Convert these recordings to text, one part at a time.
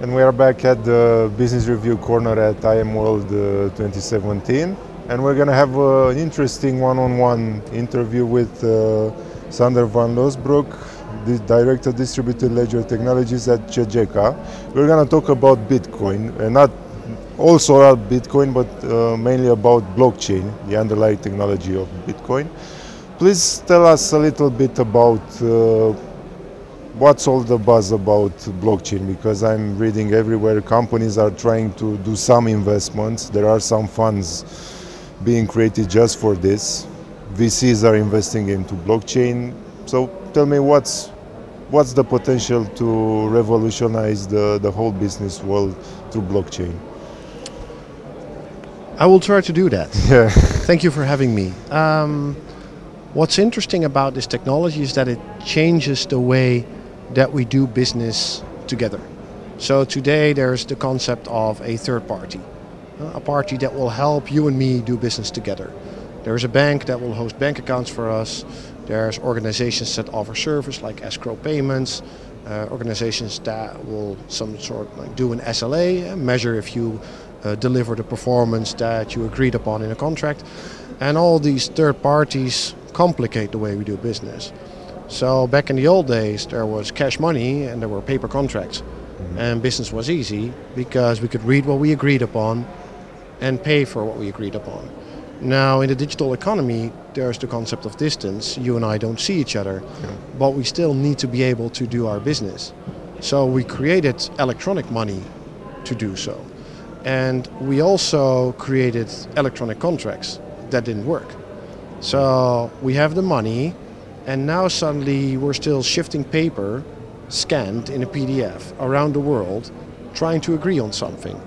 and we are back at the Business Review Corner at IMWorld 2017, and we're going to have an interesting one-on-one interview with Sander van Loosbroek, the Director of Distributed Ledger Technologies at Cegeka. We're going to talk about Bitcoin, and not also about Bitcoin, but mainly about blockchain, the underlying technology of Bitcoin. Please tell us a little bit about what's all the buzz about blockchain, because I'm reading everywhere companies are trying to do some investments. There are some funds being created just for this. VCs are investing into blockchain. So tell me what's the potential to revolutionize the whole business world through blockchain? I will try to do that. Yeah. Thank you for having me. What's interesting about this technology is that it changes the way that we do business together. So today there's the concept of a third party, a party that will help you and me do business together. There's a bank that will host bank accounts for us. There's organizations that offer service like escrow payments, organizations that will do an SLA, measure if you deliver the performance that you agreed upon in a contract. And all these third parties complicate the way we do business. So back in the old days, there was cash money and there were paper contracts. Mm-hmm. And business was easy because we could read what we agreed upon and pay for what we agreed upon. Now in the digital economy, there's the concept of distance. You and I don't see each other, but we still need to be able to do our business. So we created electronic money to do so. And we also created electronic contracts that didn't work. So we have the money, and now suddenly we're still shifting paper scanned in a PDF around the world trying to agree on something.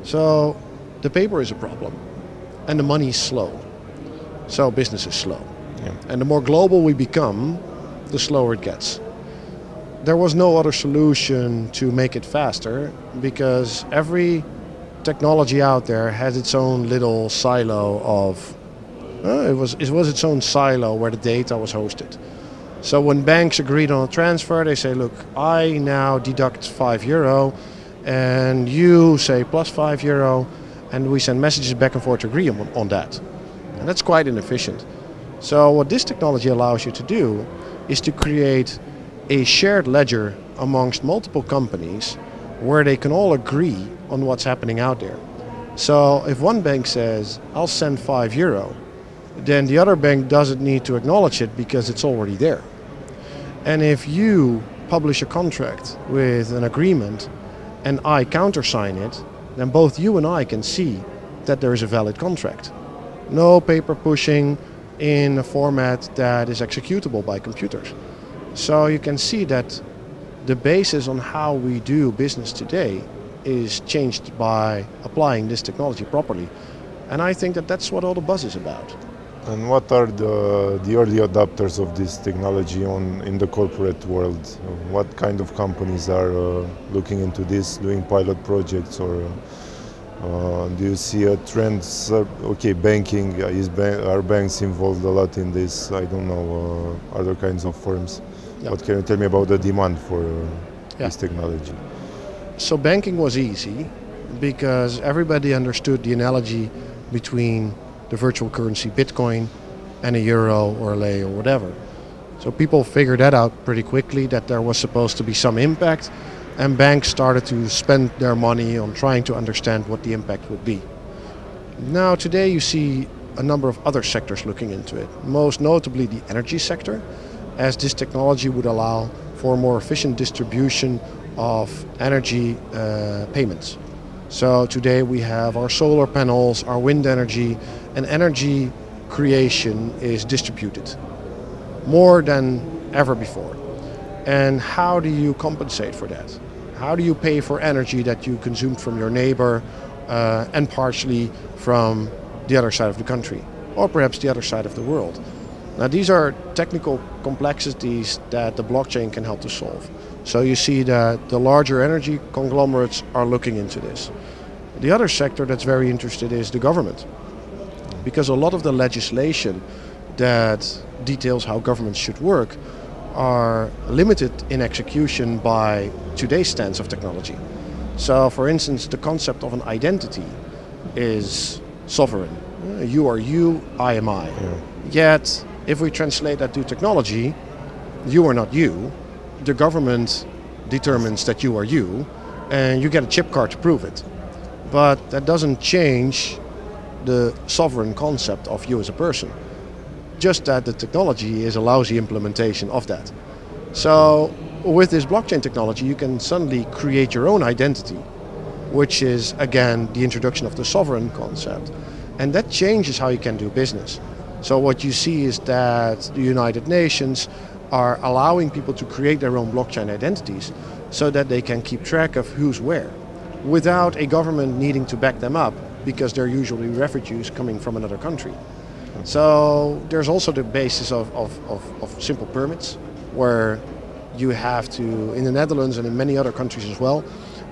So the paper is a problem and the money is slow. So business is slow. Yeah. And the more global we become, the slower it gets. There was no other solution to make it faster because every technology out there has its own little silo of it was its own silo where the data was hosted. So when banks agreed on a transfer, they say, look, I now deduct €5 and you say plus €5, and we send messages back and forth to agree on that. And that's quite inefficient. So what this technology allows you to do is to create a shared ledger amongst multiple companies where they can all agree on what's happening out there. So if one bank says, I'll send €5, then the other bank doesn't need to acknowledge it because it's already there. And if you publish a contract with an agreement and I countersign it, then both you and I can see that there is a valid contract. No paper pushing in a format that is executable by computers. So you can see that the basis on how we do business today is changed by applying this technology properly. And I think that that's what all the buzz is about. And what are the early adopters of this technology in the corporate world? What kind of companies are looking into this, doing pilot projects, or do you see a trend? Okay, banking, are banks involved a lot in this? I don't know, other kinds of firms. Yeah. What can you tell me about the demand for this technology? So banking was easy because everybody understood the analogy between the virtual currency Bitcoin and a euro or a lei or whatever. So people figured that out pretty quickly, that there was supposed to be some impact, and banks started to spend their money on trying to understand what the impact would be. Now today you see a number of other sectors looking into it, most notably the energy sector, as this technology would allow for more efficient distribution of energy payments. So today we have our solar panels, our wind energy, and energy creation is distributed more than ever before. And how do you compensate for that? How do you pay for energy that you consumed from your neighbor and partially from the other side of the country, or perhaps the other side of the world? Now these are technical complexities that the blockchain can help to solve. So you see that the larger energy conglomerates are looking into this. The other sector that's very interested is the government, because a lot of the legislation that details how governments should work are limited in execution by today's stance of technology. So, for instance, the concept of an identity is sovereign. You are you, I am I. Yeah. Yet, if we translate that to technology, you are not you. The government determines that you are you, and you get a chip card to prove it. But that doesn't change the sovereign concept of you as a person. Just that the technology is a lousy implementation of that. So with this blockchain technology, you can suddenly create your own identity, which is, again, the introduction of the sovereign concept. And that changes how you can do business. So what you see is that the United Nations are allowing people to create their own blockchain identities so that they can keep track of who's where, without a government needing to back them up, because they're usually refugees coming from another country. So there's also the basis of simple permits, where you have to, in the Netherlands and in many other countries as well,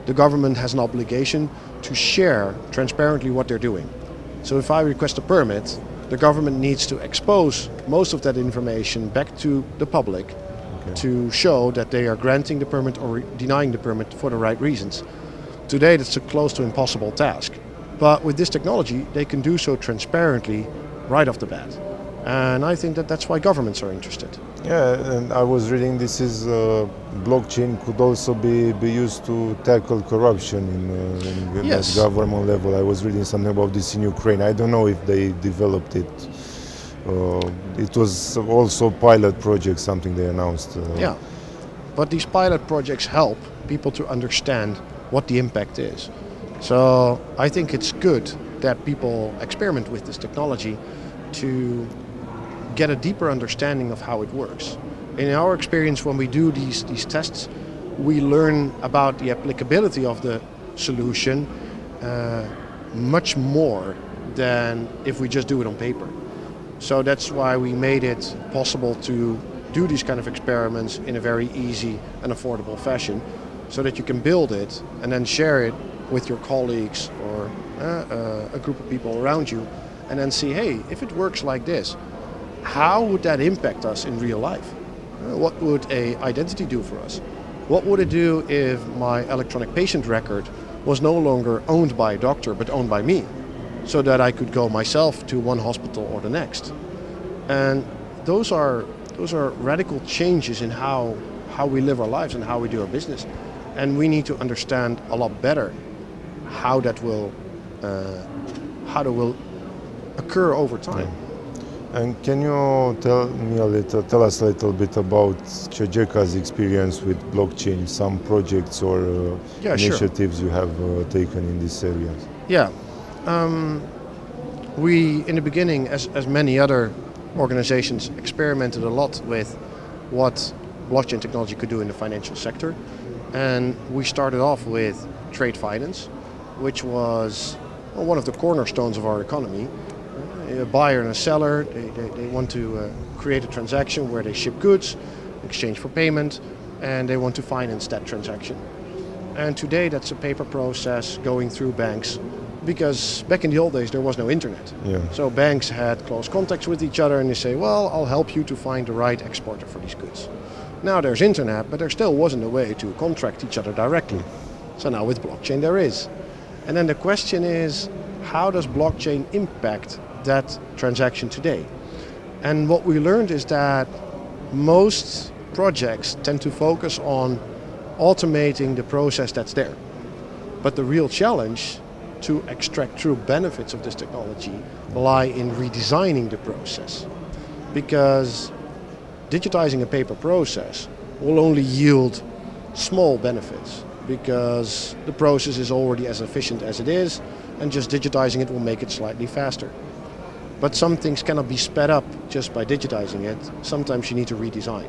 the government has an obligation to share transparently what they're doing. So if I request a permit, the government needs to expose most of that information back to the public to show that they are granting the permit or denying the permit for the right reasons. Today that's a close to impossible task. But with this technology, they can do so transparently right off the bat. And I think that that's why governments are interested. Yeah, and I was reading this is blockchain could also be used to tackle corruption in Yes. the government level. I was reading something about this in Ukraine. I don't know if they developed it. It was also pilot project, something they announced. Yeah, but these pilot projects help people to understand what the impact is. So I think it's good that people experiment with this technology to get a deeper understanding of how it works. In our experience, when we do these tests, we learn about the applicability of the solution much more than if we just do it on paper. So that's why we made it possible to do these kind of experiments in a very easy and affordable fashion, so that you can build it and then share it with your colleagues or a group of people around you, and then see, hey, if it works like this, how would that impact us in real life? What would an identity do for us? What would it do if my electronic patient record was no longer owned by a doctor but owned by me, so that I could go myself to one hospital or the next? And those are radical changes in how we live our lives and how we do our business. And we need to understand a lot better how that will occur over time. And can you tell us a little bit about Cegeka's experience with blockchain, some projects or initiatives you have taken in this area? Yeah, we in the beginning, as many other organizations, experimented a lot with what blockchain technology could do in the financial sector, and we started off with trade finance, which was one of the cornerstones of our economy. A buyer and a seller, they want to create a transaction where they ship goods, exchange for payment, and they want to finance that transaction. And today that's a paper process going through banks, because back in the old days there was no internet. Yeah. So banks had close contacts with each other and they say, well, I'll help you to find the right exporter for these goods. Now there's internet, but there still wasn't a way to contract each other directly. So now with blockchain there is. And then the question is, how does blockchain impact that transaction today? And what we learned is that most projects tend to focus on automating the process that's there. But the real challenge to extract true benefits of this technology lie in redesigning the process. Because digitizing a paper process will only yield small benefits, because the process is already as efficient as it is, and just digitizing it will make it slightly faster. But some things cannot be sped up just by digitizing it. Sometimes you need to redesign.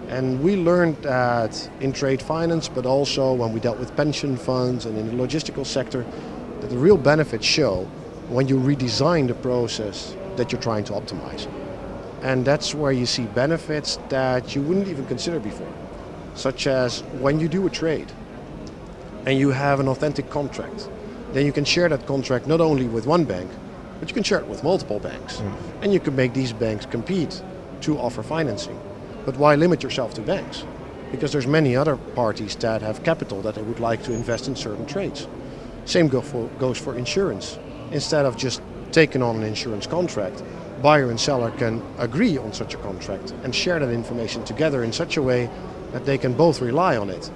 And we learned that in trade finance, but also when we dealt with pension funds and in the logistical sector, that the real benefits show when you redesign the process that you're trying to optimize. And that's where you see benefits that you wouldn't even consider before, such as when you do a trade and you have an authentic contract, then you can share that contract not only with one bank, but you can share it with multiple banks. And you can make these banks compete to offer financing. But why limit yourself to banks? because there's many other parties that have capital that they would like to invest in certain trades. Same goes for insurance. Instead of just taking on an insurance contract, buyer and seller can agree on such a contract and share that information together in such a way that they can both rely on it.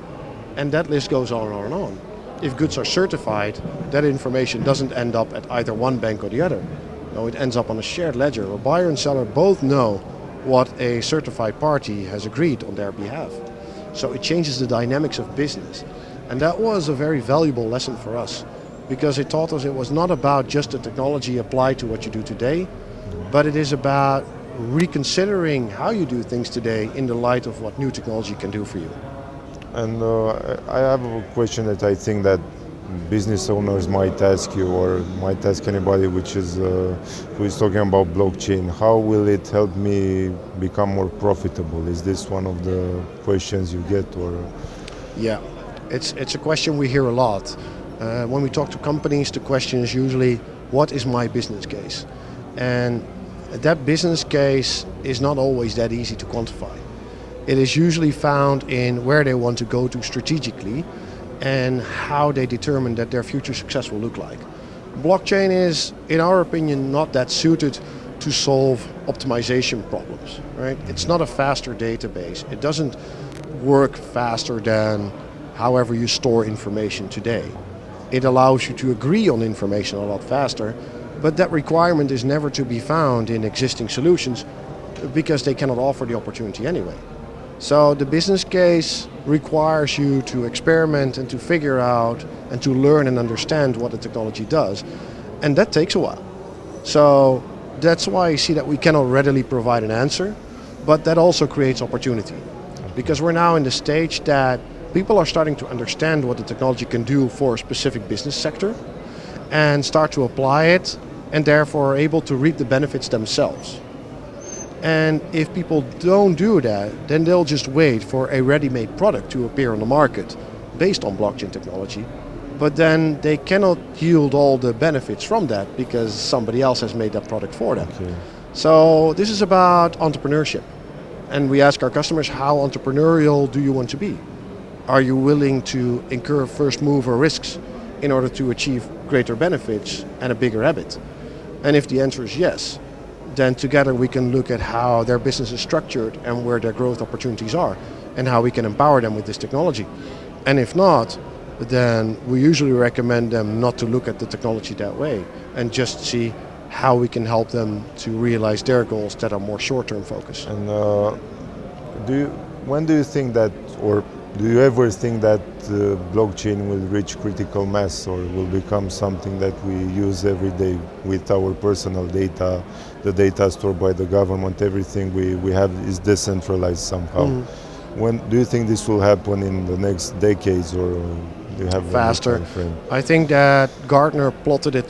And that list goes on and on and on. If goods are certified, that information doesn't end up at either one bank or the other. No, it ends up on a shared ledger where buyer and seller both know what a certified party has agreed on their behalf. So it changes the dynamics of business. And that was a very valuable lesson for us, because it taught us it was not about just the technology applied to what you do today, but it is about reconsidering how you do things today in the light of what new technology can do for you. And I have a question that I think that business owners might ask you, or might ask anybody which is who is talking about blockchain. How will it help me become more profitable? Is this one of the questions you get, or? Yeah, it's a question we hear a lot. When we talk to companies, the question is usually, what is my business case? And that business case is not always that easy to quantify. It is usually found in where they want to go to strategically and how they determine that their future success will look like. Blockchain is, in our opinion, not that suited to solve optimization problems, right? It's not a faster database. It doesn't work faster than however you store information today. It allows you to agree on information a lot faster, but that requirement is never to be found in existing solutions because they cannot offer the opportunity anyway. So the business case requires you to experiment and to figure out and to learn and understand what the technology does. And that takes a while. So that's why you see that we cannot readily provide an answer, but that also creates opportunity. Because we're now in the stage that people are starting to understand what the technology can do for a specific business sector and start to apply it, and therefore are able to reap the benefits themselves. And if people don't do that, then they'll just wait for a ready-made product to appear on the market based on blockchain technology. But then they cannot yield all the benefits from that because somebody else has made that product for them. Okay. So this is about entrepreneurship. And we ask our customers, how entrepreneurial do you want to be? Are you willing to incur first mover risks in order to achieve greater benefits and a bigger EBIT? And if the answer is yes, then together we can look at how their business is structured and where their growth opportunities are and how we can empower them with this technology. And if not, then we usually recommend them not to look at the technology that way and just see how we can help them to realize their goals that are more short-term focused. And when do you think that, or do you ever think that blockchain will reach critical mass or will become something that we use every day with our personal data, the data stored by the government, everything we have is decentralized somehow? When do you think this will happen, in the next decades, or do you have faster? I think that Gartner plotted it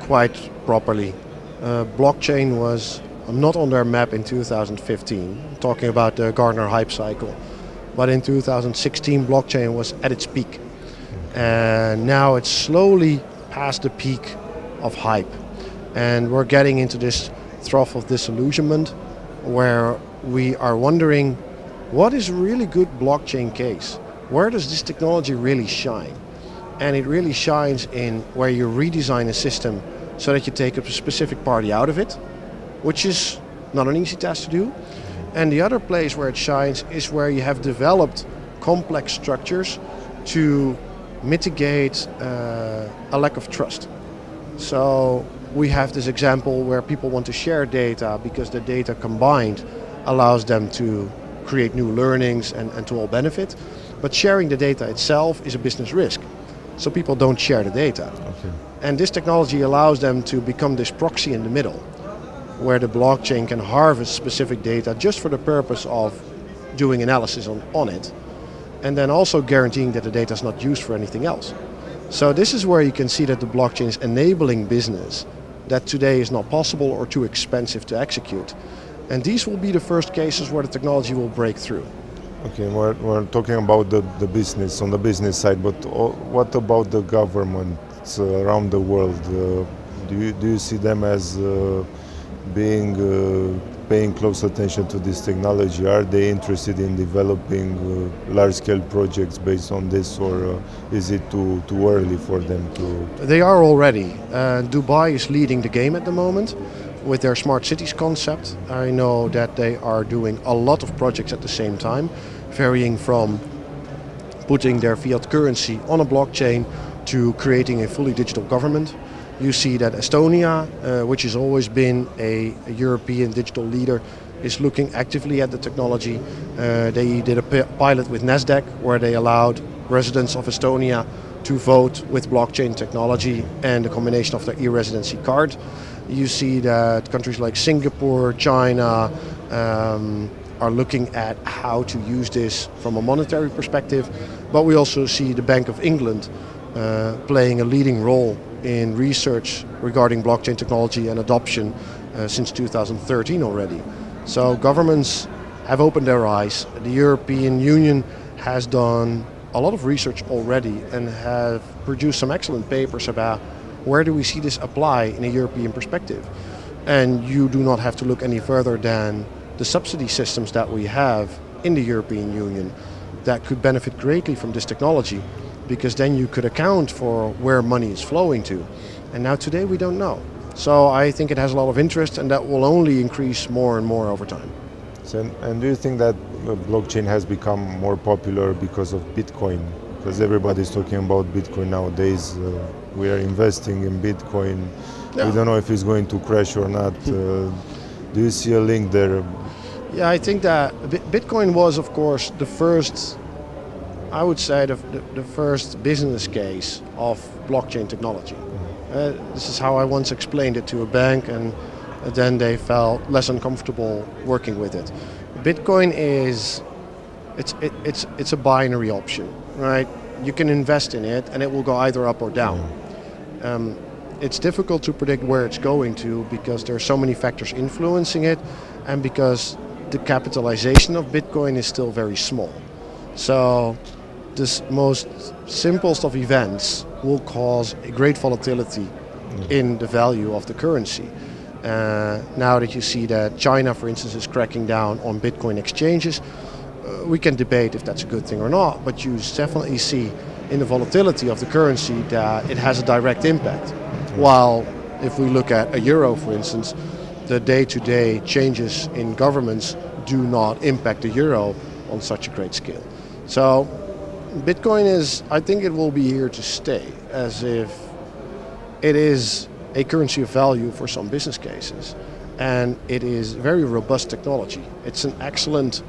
quite properly. Blockchain was not on their map in 2015, talking about the Gartner hype cycle. But in 2016, blockchain was at its peak. And now it's slowly past the peak of hype. And we're getting into this trough of disillusionment where we are wondering, what is a really good blockchain case? Where does this technology really shine? And it really shines in where you redesign a system so that you take a specific party out of it, which is not an easy task to do. And the other place where it shines is where you have developed complex structures to mitigate a lack of trust. So we have this example where people want to share data because the data combined allows them to create new learnings and to all benefit. But sharing the data itself is a business risk. So people don't share the data. Okay. And this technology allows them to become this proxy in the middle, where the blockchain can harvest specific data just for the purpose of doing analysis on it, and then also guaranteeing that the data is not used for anything else. So this is where you can see that the blockchain is enabling business that today is not possible or too expensive to execute. And these will be the first cases where the technology will break through. Okay, we're talking about the business, on the business side, but what about the governments around the world? Do you see them as being paying close attention to this technology? Are they interested in developing large-scale projects based on this, or is it too early for them to? They are already. Dubai is leading the game at the moment with their smart cities concept. I know that they are doing a lot of projects at the same time, varying from putting their fiat currency on a blockchain to creating a fully digital government. You see that Estonia, which has always been a European digital leader, is looking actively at the technology. They did a pilot with Nasdaq where they allowed residents of Estonia to vote with blockchain technology and the combination of their e-residency card. You see that countries like Singapore, China are looking at how to use this from a monetary perspective, but we also see the Bank of England playing a leading role in research regarding blockchain technology and adoption since 2013 already. So governments have opened their eyes. The European Union has done a lot of research already and have produced some excellent papers about where do we see this apply in a European perspective. And you do not have to look any further than the subsidy systems that we have in the European Union that could benefit greatly from this technology, because then you could account for where money is flowing to. And now today we don't know. So I think it has a lot of interest, and that will only increase more and more over time. So, and do you think that blockchain has become more popular because of Bitcoin? Because everybody's talking about Bitcoin nowadays. We are investing in Bitcoin. Yeah. We don't know if it's going to crash or not. Do you see a link there? Yeah, I think that Bitcoin was, of course, the first, I would say, the first business case of blockchain technology. This is how I once explained it to a bank, and then they felt less uncomfortable working with it. Bitcoin is, it's a binary option, right? You can invest in it and it will go either up or down. It's difficult to predict where it's going to because there are so many factors influencing it, and because the capitalization of Bitcoin is still very small. So this most simplest of events will cause a great volatility in the value of the currency. Now that you see that China, for instance, is cracking down on Bitcoin exchanges, we can debate if that's a good thing or not, but you definitely see in the volatility of the currency that it has a direct impact. While if we look at a euro, for instance, the day-to-day changes in governments do not impact the euro on such a great scale. So Bitcoin is, I think it will be here to stay, as if it is a currency of value for some business cases. And it is very robust technology. It's an excellent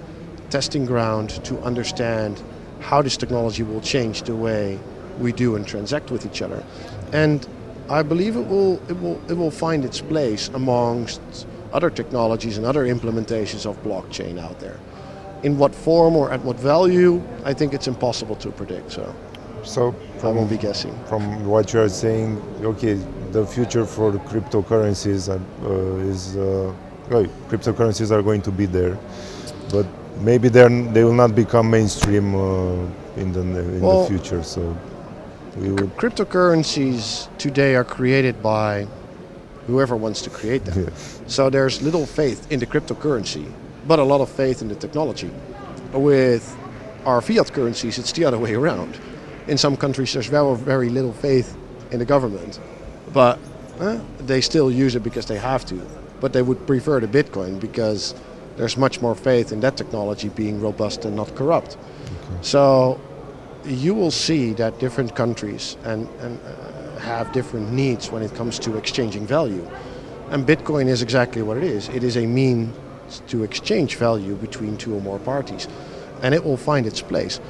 testing ground to understand how this technology will change the way we do and transact with each other. And I believe it will find its place amongst other technologies and other implementations of blockchain out there. In what form or at what value, I think it's impossible to predict. So I won't be guessing. From what you are saying, okay, the future for cryptocurrencies cryptocurrencies are going to be there, but maybe they will not become mainstream in the future. So cryptocurrencies today are created by whoever wants to create them. Yeah. So there's little faith in the cryptocurrency, but a lot of faith in the technology. With our fiat currencies, it's the other way around. In some countries, there's very, very little faith in the government, but they still use it because they have to. But they would prefer the Bitcoin because there's much more faith in that technology being robust and not corrupt. Okay. So you will see that different countries and have different needs when it comes to exchanging value. And Bitcoin is exactly what it is. It is a means to exchange value between two or more parties. And it will find its place.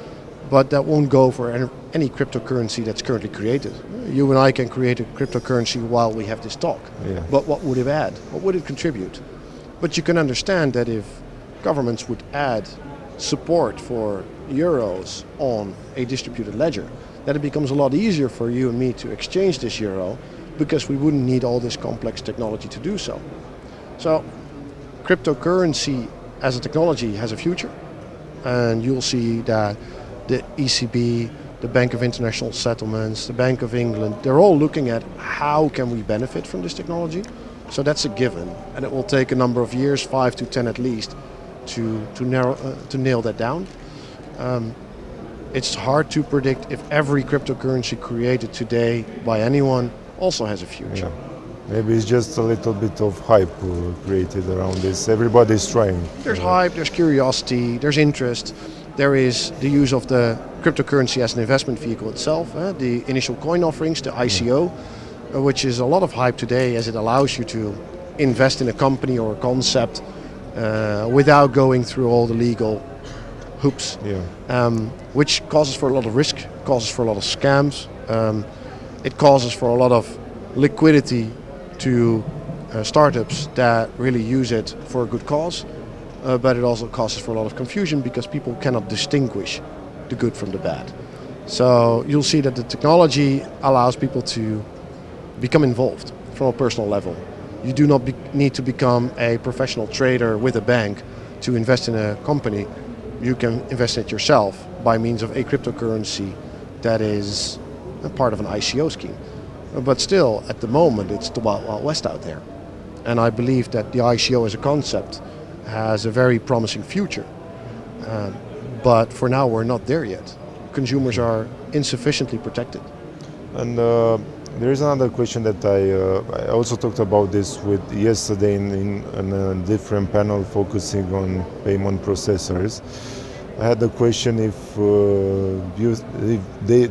But that won't go for any cryptocurrency that's currently created. You and I can create a cryptocurrency while we have this talk. Yeah. But what would it add? What would it contribute? But you can understand that if governments would add support for euros on a distributed ledger, that it becomes a lot easier for you and me to exchange this euro because we wouldn't need all this complex technology to do so. So cryptocurrency as a technology has a future, and you'll see that the ECB, the Bank of International Settlements, the Bank of England, they're all looking at how can we benefit from this technology. So that's a given, and it will take a number of years, 5 to 10 at least, to nail that down. It's hard to predict if every cryptocurrency created today by anyone also has a future. Yeah. Maybe it's just a little bit of hype created around this. Everybody's trying. There's hype, there's curiosity, there's interest. There is the use of the cryptocurrency as an investment vehicle itself, the initial coin offerings, the ICO, which is a lot of hype today as it allows you to invest in a company or a concept without going through all the legal hoops, which causes for a lot of risk, causes for a lot of scams. It causes for a lot of liquidity to startups that really use it for a good cause, but it also causes for a lot of confusion because people cannot distinguish the good from the bad. So you'll see that the technology allows people to become involved from a personal level. You do not need to become a professional trader with a bank to invest in a company. You can invest in it yourself by means of a cryptocurrency that is a part of an ICO scheme. But still, at the moment, it's the Wild Wild West out there. And I believe that the ICO as a concept has a very promising future. But for now, we're not there yet. Consumers are insufficiently protected. And there is another question that I also talked about this with yesterday in a different panel focusing on payment processors. I had the question if they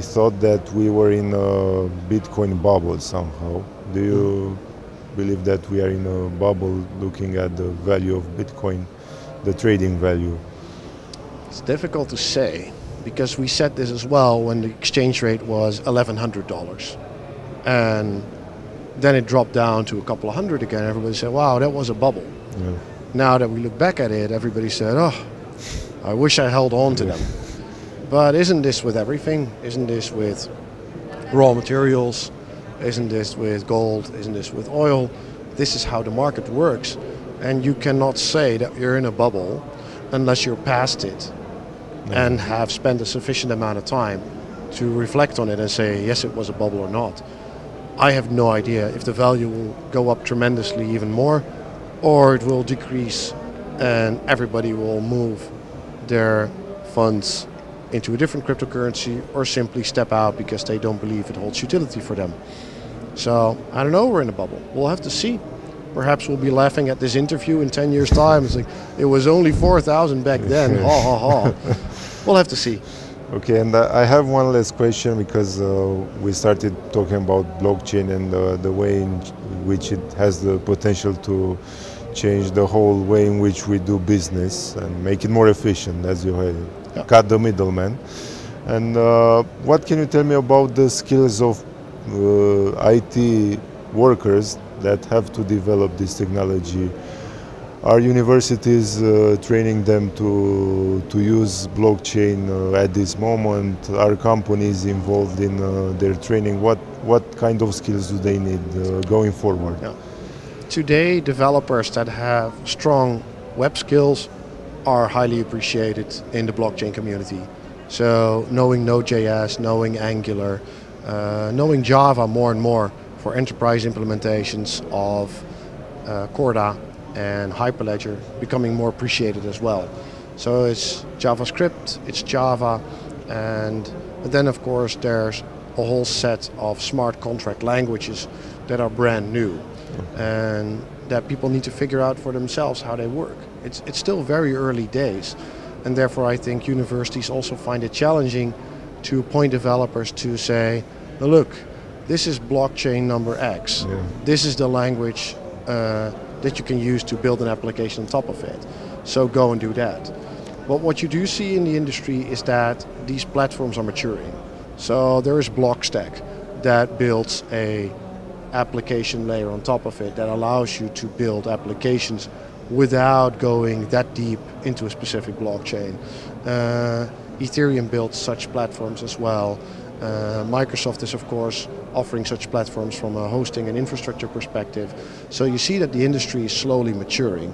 thought that we were in a Bitcoin bubble somehow. Do you believe that we are in a bubble looking at the value of Bitcoin, the trading value? It's difficult to say because we said this as well when the exchange rate was $1,100. And then it dropped down to a couple of hundred again. Everybody said, wow, that was a bubble. Yeah. Now that we look back at it, everybody said, oh, I wish I held on to them. But isn't this with everything? Isn't this with raw materials? Isn't this with gold? Isn't this with oil? This is how the market works. And you cannot say that you're in a bubble unless you're past it and have spent a sufficient amount of time to reflect on it and say, yes, it was a bubble or not. I have no idea if the value will go up tremendously even more or it will decrease and everybody will move their funds into a different cryptocurrency or simply step out because they don't believe it holds utility for them. So I don't know, we're in a bubble. We'll have to see. Perhaps we'll be laughing at this interview in 10 years' time. It's like, it was only 4,000 back then. Ha ha ha. We'll have to see. Okay, and I have one last question because we started talking about blockchain and the way in which it has the potential to change the whole way in which we do business and make it more efficient, as you had, cut the middleman. And what can you tell me about the skills of IT workers that have to develop this technology? Are universities training them to use blockchain at this moment? Are companies involved in their training? What kind of skills do they need going forward? Yeah. Today, developers that have strong web skills are highly appreciated in the blockchain community. So knowing Node.js, knowing Angular, knowing Java more and more for enterprise implementations of Corda and Hyperledger becoming more appreciated as well. So it's JavaScript, it's Java, and then of course there's a whole set of smart contract languages that are brand new and that people need to figure out for themselves how they work. It's still very early days, and therefore I think universities also find it challenging to point developers to say, look, this is blockchain number X. Yeah. This is the language that you can use to build an application on top of it. So go and do that. But what you do see in the industry is that these platforms are maturing. So there is Blockstack that builds a application layer on top of it that allows you to build applications without going that deep into a specific blockchain. Ethereum builds such platforms as well. Microsoft is of course offering such platforms from a hosting and infrastructure perspective. So you see that the industry is slowly maturing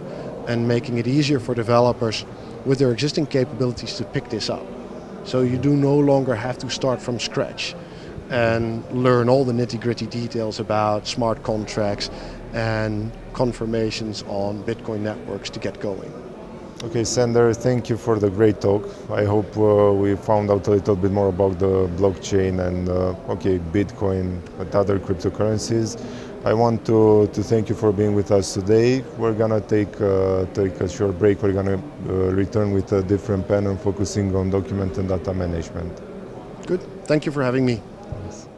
and making it easier for developers with their existing capabilities to pick this up. So you do no longer have to start from scratch. and learn all the nitty-gritty details about smart contracts and confirmations on Bitcoin networks to get going. Okay, Sander, thank you for the great talk. I hope we found out a little bit more about the blockchain and Bitcoin and other cryptocurrencies. I want to thank you for being with us today. We're gonna take a short break. We're gonna return with a different panel focusing on document and data management. Good. Thank you for having me. Yes.